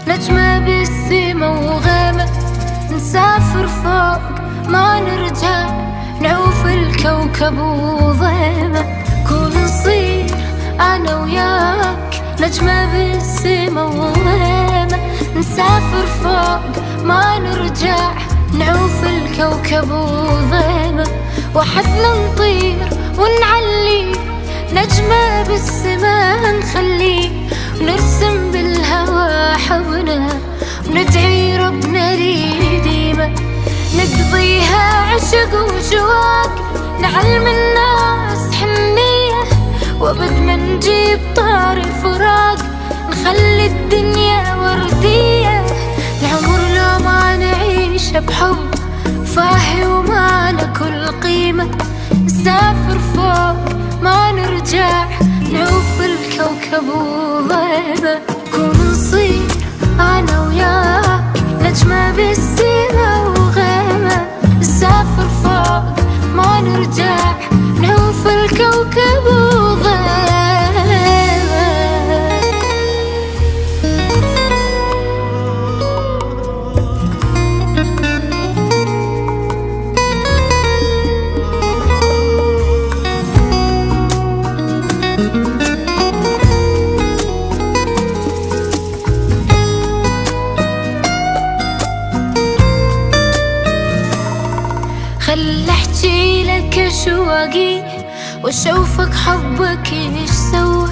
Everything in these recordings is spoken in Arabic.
نجمة بالسما وغابة، نسافر فوق ما نرجع، نعوف الكوكب وظلمة. كون نصير أنا وياك نجمة بالسما وغابة، نسافر فوق ما نرجع، نعوف الكوكب وظلمة. وحدنا نطير ونعلي، نجمة بالسما نخلي، ونرسم بالهوى حبنا، وندعي ربنا لي ديما. نقضيها عشق وشواق، نعلم الناس حنية، وابد ما نجيب طار الفراق، نخلي الدنيا وردية. العمر لو ما نعيش بحب فاهي وما له كل قيمة، نسافر فوق ما نرجع، نعوف الكوكب وظلمة. كون نصير أنا وياك نجمة بالسما وغيمة، نسافر فوق ما نرجع، نعوف الكوكب وظلمة. خل احكي لك اشواقي، واشوفك حبك ايش سوى.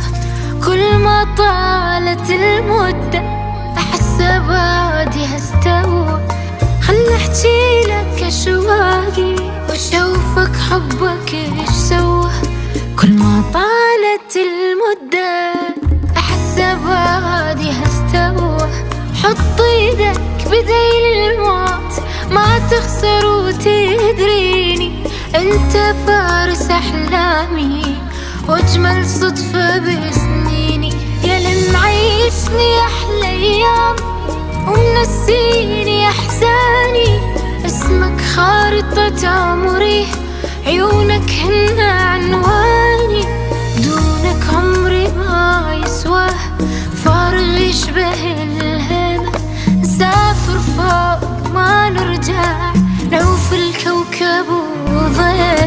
كل ما طالت المدة احس بعدي هستوى. خل احكي لك اشواقي، واشوفك حبك ايش سوى. كل ما طالت المدة احس بعدي هستوى. حط ايدك بديل الموت، ما تخسر وتدريني، انت فارس احلامي، واجمل صدفة بسنيني. يا اللي معيشني احلى ايام، ومنسيني احزاني، اسمك خارطة عمري، عيونك هن عنواني. دونك عمري ما يسواه، فارغ يشبه الهبة. نسافر فوق ما نرجع، نعوف الكوكب وظل